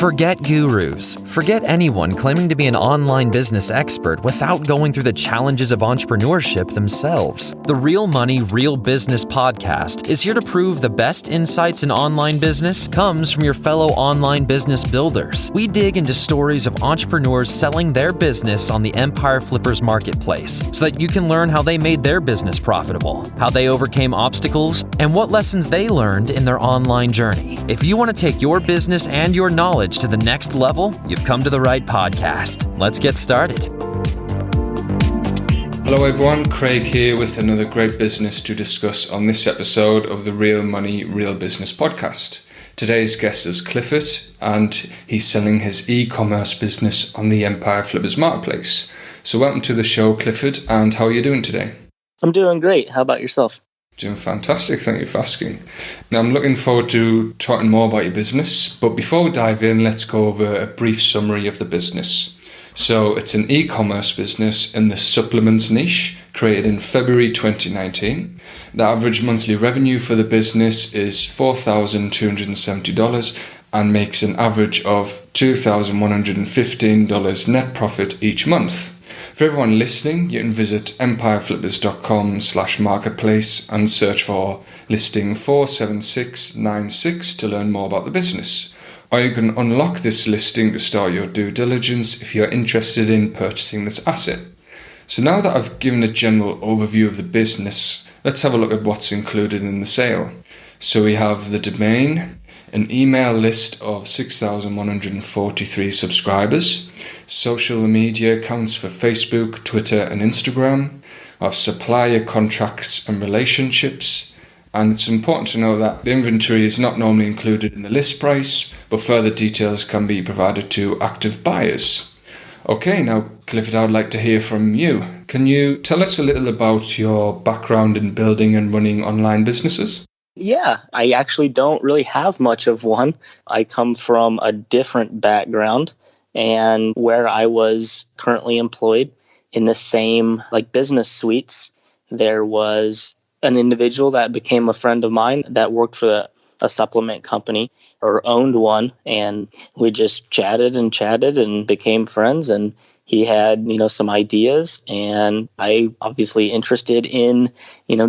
Forget gurus. Forget anyone claiming to be an online business expert without going through the challenges of entrepreneurship themselves. The Real Money, Real Business podcast is here to prove the best insights in online business comes from your fellow online business builders. We dig into stories of entrepreneurs selling their business on the Empire Flippers marketplace so that you can learn how they made their business profitable, how they overcame obstacles, and what lessons they learned in their online journey. If you want to take your business and your knowledge to the next level, you've come to the right podcast. Let's get started. Hello everyone, Craig here with another great business to discuss on this episode of the Real Money, Real Business podcast. Today's guest is Clifford, and he's selling his e-commerce business on the Empire Flippers marketplace. So welcome to the show, Clifford, and how are you doing today? I'm doing great. How about yourself? Doing fantastic, thank you for asking. Now I'm looking forward to talking more about your business, but before we dive in, let's go over a brief summary of the business. So it's an e-commerce business in the supplements niche, created in February 2019. The average monthly revenue for the business is $4,270 and makes an average of $2,115 net profit each month. For everyone listening, you can visit empireflippers.com/marketplace and search for listing 47696 to learn more about the business. Or you can unlock this listing to start your due diligence if you're interested in purchasing this asset. So now that I've given a general overview of the business, let's have a look at what's included in the sale. So we have the domain, an email list of 6,143 subscribers, social media accounts for Facebook, Twitter and Instagram, of supplier contracts and relationships. And it's important to know that the inventory is not normally included in the list price, but further details can be provided to active buyers. Okay, now Clifford, I would like to hear from you. Can you tell us a little about your background in building and running online businesses? Yeah, I actually don't really have much of one. I come from a different background, and where I was currently employed in the same business suites, there was an individual that became a friend of mine that worked for a supplement company or owned one, and we just chatted and became friends, and he had, some ideas, and I obviously interested in,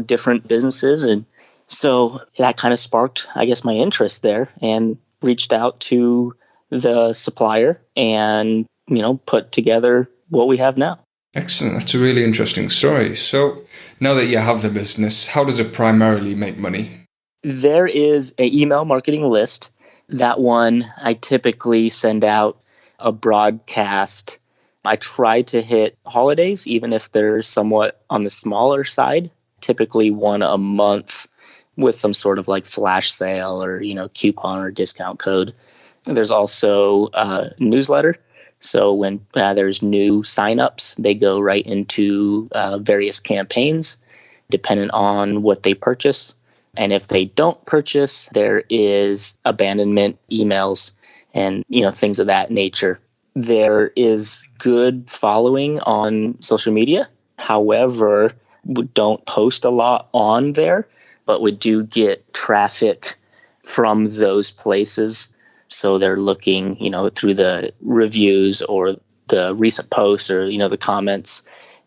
different businesses, and so that kind of sparked, my interest there, and reached out to the supplier and, put together what we have now. Excellent. That's a really interesting story. So now that you have the business, how does it primarily make money? There is an email marketing list. That one, I typically send out a broadcast. I try to hit holidays, even if they're somewhat on the smaller side, typically one a month with some sort of flash sale or, coupon or discount code. There's also a newsletter. So when there's new signups, they go right into various campaigns, depending on what they purchase. And if they don't purchase, there is abandonment emails and, things of that nature. There is good following on social media. However, we don't post a lot on there, but we do get traffic from those places. So they're looking, through the reviews or the recent posts or, the comments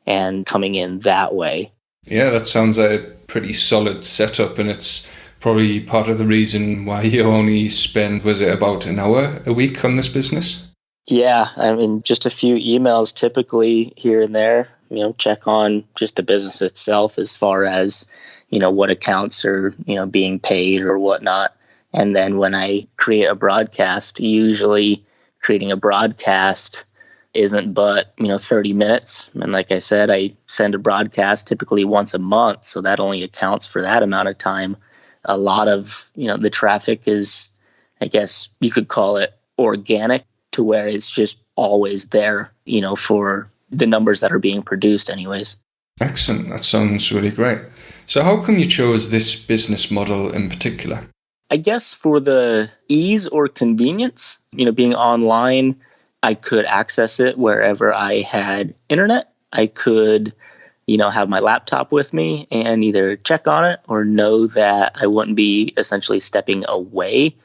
and coming in that way. Yeah, that sounds like a pretty solid setup, and it's probably part of the reason why you only spend, was it about an hour a week on this business? Yeah, just a few emails typically here and there, check on just the business itself as far as, what accounts are, being paid or whatnot. And then when I create a broadcast, usually creating a broadcast isn't but, 30 minutes. And like I said, I send a broadcast typically once a month. So that only accounts for that amount of time. A lot of, the traffic is, I guess you could call it organic, to where it's just always there, for the numbers that are being produced anyways. Excellent. That sounds really great. So how come you chose this business model in particular? I guess for the ease or convenience, being online, I could access it wherever I had internet. I could, have my laptop with me and either check on it or know that I wouldn't be essentially stepping away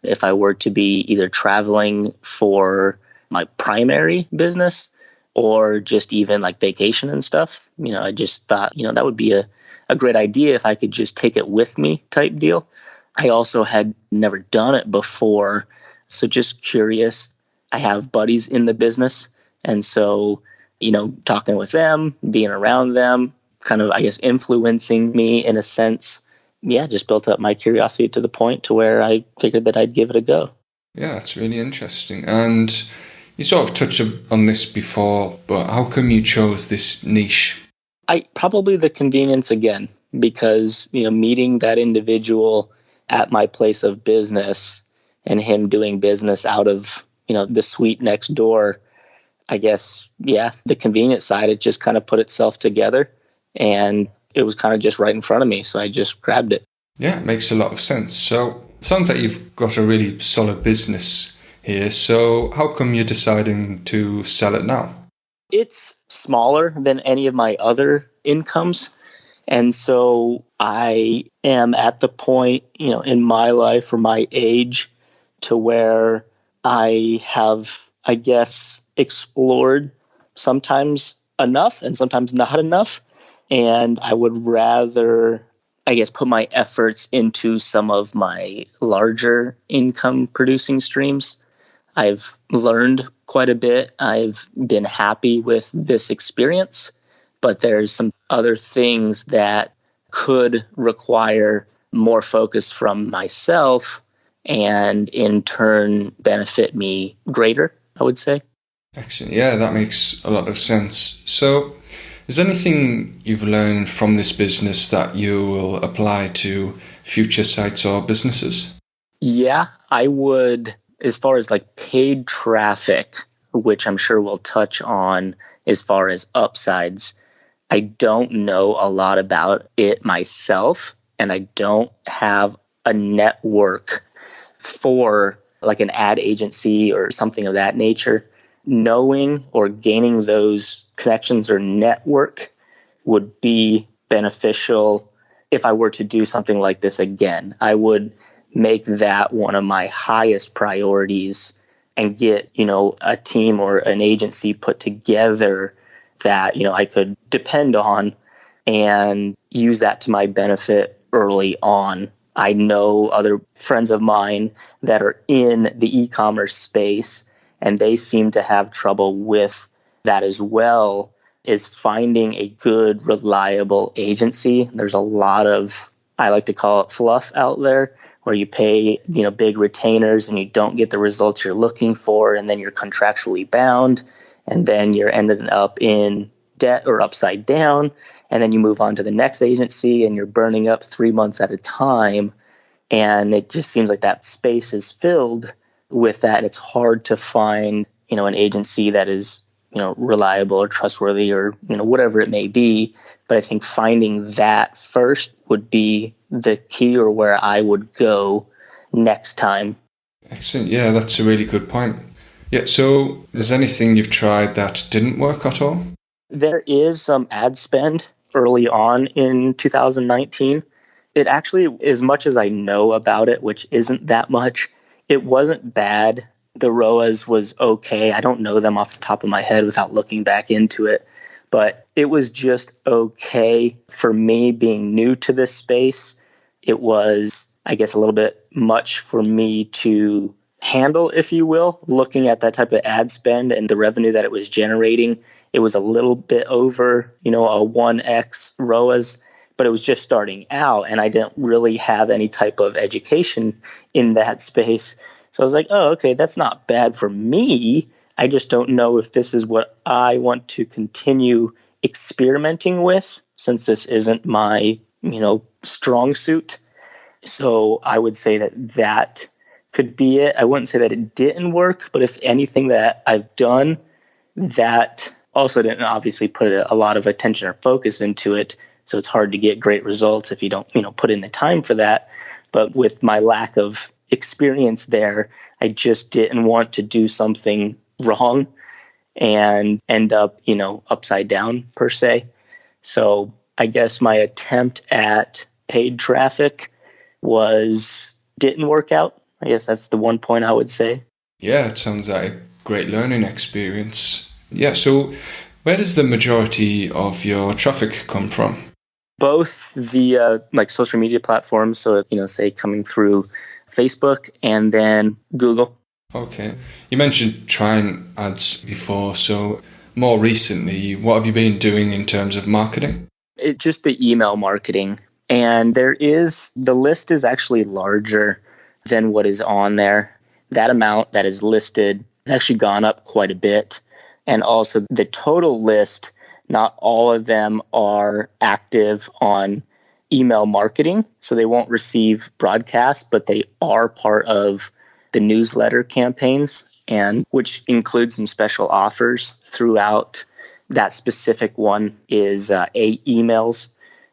if I were to be either traveling for my primary business or just even like vacation and stuff. I just thought, that would be a great idea if I could just take it with me type deal. I also had never done it before, so just curious. I have buddies in the business, and so, talking with them, being around them, kind of, I guess, influencing me in a sense. Yeah, just built up my curiosity to the point to where I figured that I'd give it a go. Yeah, that's really interesting. And you sort of touched on this before, but how come you chose this niche? Probably the convenience again, because, meeting that individual at my place of business and him doing business out of, the suite next door, I guess, yeah, the convenience side, it just kind of put itself together and it was kind of just right in front of me. So I just grabbed it. Yeah, it makes a lot of sense. So it sounds like you've got a really solid business here. So how come you're deciding to sell it now? It's smaller than any of my other incomes. And so I am at the point, in my life or my age to where I have, I guess, explored sometimes enough and sometimes not enough. And I would rather, I guess, put my efforts into some of my larger income producing streams. I've learned quite a bit. I've been happy with this experience, but there's some other things that could require more focus from myself and in turn benefit me greater, I would say. Excellent. Yeah, that makes a lot of sense. So is there anything you've learned from this business that you will apply to future sites or businesses? Yeah, I would, as far as like paid traffic, which I'm sure we'll touch on as far as upsides. I don't know a lot about it myself, and I don't have a network for like an ad agency or something of that nature. Knowing or gaining those connections or network would be beneficial if I were to do something like this again. I would make that one of my highest priorities and get, a team or an agency put together that, I could depend on and use that to my benefit early on. I know other friends of mine that are in the e-commerce space, and they seem to have trouble with that as well, is finding a good, reliable agency. There's a lot of, I like to call it fluff out there, where you pay, big retainers and you don't get the results you're looking for, and then you're contractually bound, and then you're ending up in debt or upside down, and then you move on to the next agency and you're burning up 3 months at a time. And it just seems like that space is filled with that. It's hard to find, an agency that is, reliable or trustworthy or, whatever it may be. But I think finding that first would be the key, or where I would go next time. Excellent. Yeah, that's a really good point. Yeah, so is anything you've tried that didn't work at all? There is some ad spend early on in 2019. It actually, as much as I know about it, which isn't that much, it wasn't bad. The ROAS was okay. I don't know them off the top of my head without looking back into it, but it was just okay for me being new to this space. It was, I guess, a little bit much for me to handle, if you will. Looking at that type of ad spend and the revenue that it was generating, it was a little bit over, a 1x ROAS, but it was just starting out and I didn't really have any type of education in that space. So I was like, oh, okay, that's not bad for me. I just don't know if this is what I want to continue experimenting with, since this isn't my, strong suit. So I would say that could be it. I wouldn't say that it didn't work, but if anything that I've done that also didn't obviously put a lot of attention or focus into it. So it's hard to get great results if you don't, put in the time for that. But with my lack of experience there, I just didn't want to do something wrong and end up, upside down per se. So I guess my attempt at paid traffic didn't work out. I guess that's the one point I would say. Yeah, it sounds like a great learning experience. Yeah, so where does the majority of your traffic come from? Both the like social media platforms, so say coming through Facebook and then Google. Okay. You mentioned trying ads before, so more recently, what have you been doing in terms of marketing? Just the email marketing. And the list is actually larger than what is on there. That amount that is listed has actually gone up quite a bit. And also the total list, not all of them are active on email marketing. So they won't receive broadcasts, but they are part of the newsletter campaigns, and which includes some special offers throughout. That specific one is 8 emails.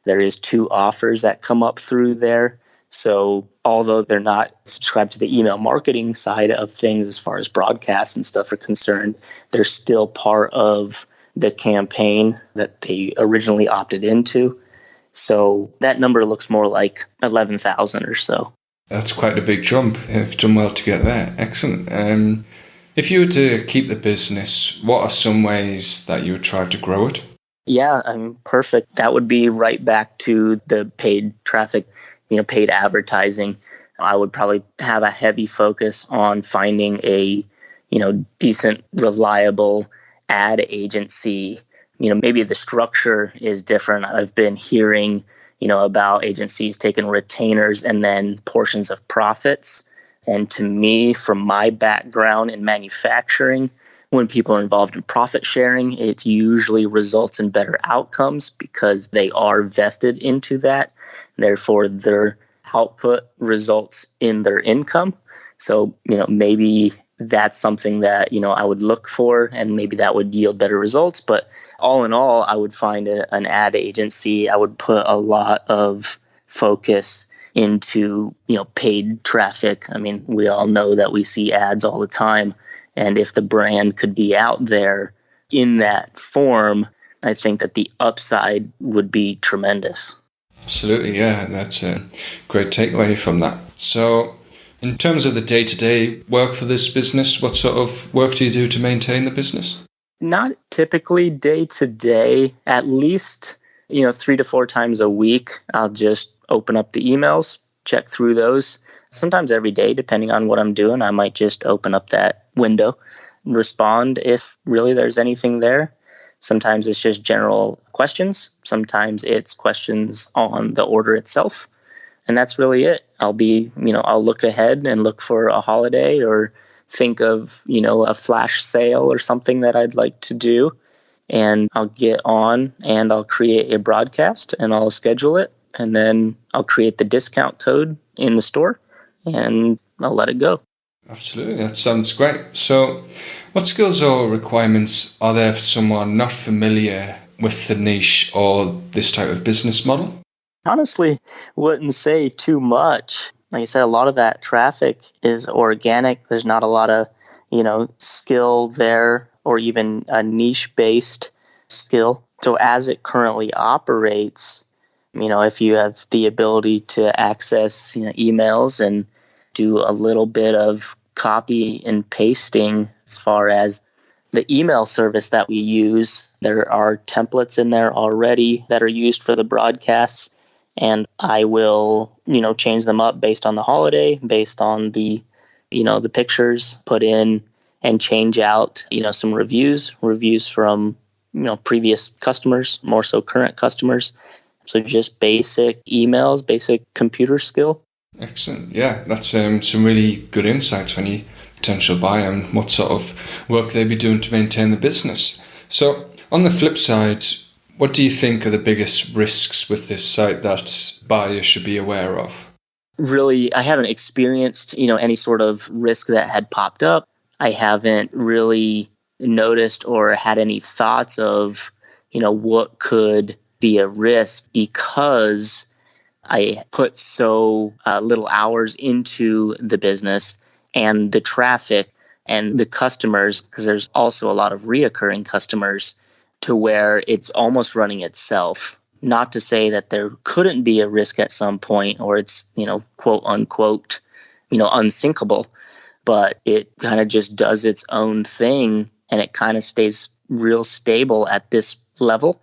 There is 2 offers that come up through there. So although they're not subscribed to the email marketing side of things as far as broadcasts and stuff are concerned, they're still part of the campaign that they originally opted into. So that number looks more like 11,000 or so. That's quite a big jump. You've done well to get there. Excellent. If you were to keep the business, what are some ways that you would try to grow it? Yeah, perfect. That would be right back to the paid traffic, paid advertising. I would probably have a heavy focus on finding a, decent, reliable ad agency. Maybe the structure is different. I've been hearing, about agencies taking retainers and then portions of profits. And to me, from my background in manufacturing, when people are involved in profit sharing, it usually results in better outcomes because they are vested into that. Therefore, their output results in their income. So, maybe that's something that, I would look for, and maybe that would yield better results. But all in all, I would find an ad agency. I would put a lot of focus into, paid traffic. I mean, we all know that we see ads all the time. And if the brand could be out there in that form, I think that the upside would be tremendous. Absolutely, yeah. That's a great takeaway from that. So in terms of the day-to-day work for this business, what sort of work do you do to maintain the business? Not typically day-to-day, at least, 3 to 4 times a week. I'll just open up the emails, check through those. Sometimes every day, depending on what I'm doing, I might just open up that window and respond if really there's anything there. Sometimes it's just general questions. Sometimes it's questions on the order itself. And that's really it. I'll look ahead and look for a holiday or think of, a flash sale or something that I'd like to do. And I'll get on and I'll create a broadcast and I'll schedule it. And then I'll create the discount code in the store and I'll let it go. Absolutely. That sounds great. So what skills or requirements are there for someone not familiar with the niche or this type of business model? Honestly, wouldn't say too much. Like I said, a lot of that traffic is organic. There's not a lot of, skill there or even a niche-based skill. So as it currently operates, if you have the ability to access, emails and do a little bit of copy and pasting as far as the email service that we use, there are templates in there already that are used for the broadcasts. And I will, change them up based on the holiday, based on the, the pictures, put in and change out, some reviews from, previous customers, more so current customers. So just basic emails, basic computer skill. Excellent. Yeah, that's some really good insights for any potential buyer and what sort of work they'd be doing to maintain the business. So on the flip side, what do you think are the biggest risks with this site that buyers should be aware of? Really, I haven't experienced, any sort of risk that had popped up. I haven't really noticed or had any thoughts of, what could be a risk because I put so little hours into the business and the traffic and the customers, because there's also a lot of reoccurring customers, to where it's almost running itself. Not to say that there couldn't be a risk at some point or it's, quote unquote, unsinkable, but it kind of just does its own thing and it kind of stays real stable at this level.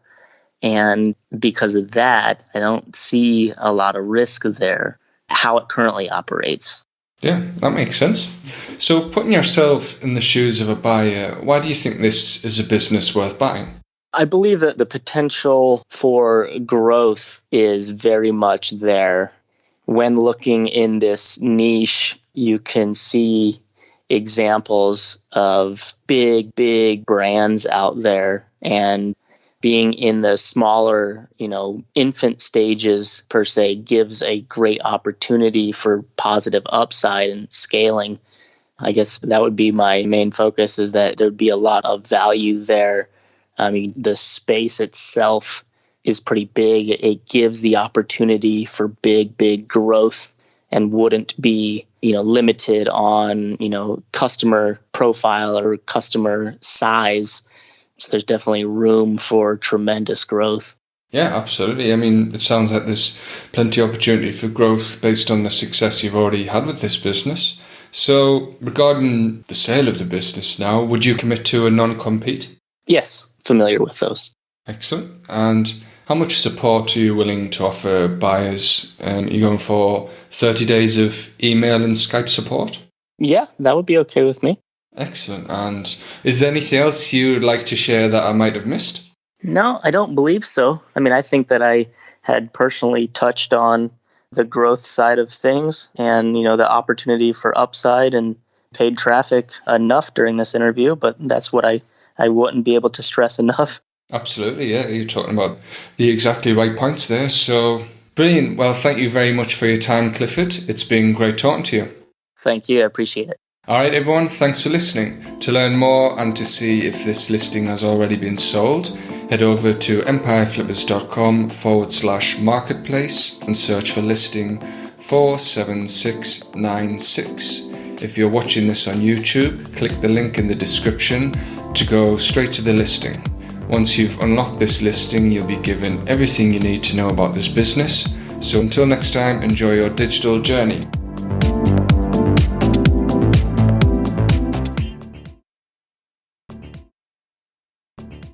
And because of that, I don't see a lot of risk there, how it currently operates. Yeah, that makes sense. So putting yourself in the shoes of a buyer, why do you think this is a business worth buying? I believe that the potential for growth is very much there. When looking in this niche, you can see examples of big brands out there, and being in the smaller, infant stages per se gives a great opportunity for positive upside and scaling. I guess that would be my main focus, is that there'd be a lot of value there. I mean, the space itself is pretty big. It gives the opportunity for big growth and wouldn't be, limited on, customer profile or customer size. So there's definitely room for tremendous growth. Yeah, absolutely. I mean, it sounds like there's plenty of opportunity for growth based on the success you've already had with this business. So regarding the sale of the business now, would you commit to a non-compete? Yes, familiar with those. Excellent. And how much support are you willing to offer buyers? And you're going for 30 days of email and Skype support? Yeah, that would be okay with me. Excellent. And is there anything else you'd like to share that I might have missed? No, I don't believe so. I mean, I think that I had personally touched on the growth side of things and, the opportunity for upside and paid traffic enough during this interview, but that's what I wouldn't be able to stress enough. Absolutely, yeah. You're talking about the exactly right points there. So brilliant. Well, thank you very much for your time, Clifford. It's been great talking to you. Thank you. I appreciate it. All right, everyone. Thanks for listening. To learn more and to see if this listing has already been sold, head over to empireflippers.com/marketplace and search for listing 47696. If you're watching this on YouTube, click the link in the description to go straight to the listing. Once you've unlocked this listing, you'll be given everything you need to know about this business. So until next time, enjoy your digital journey.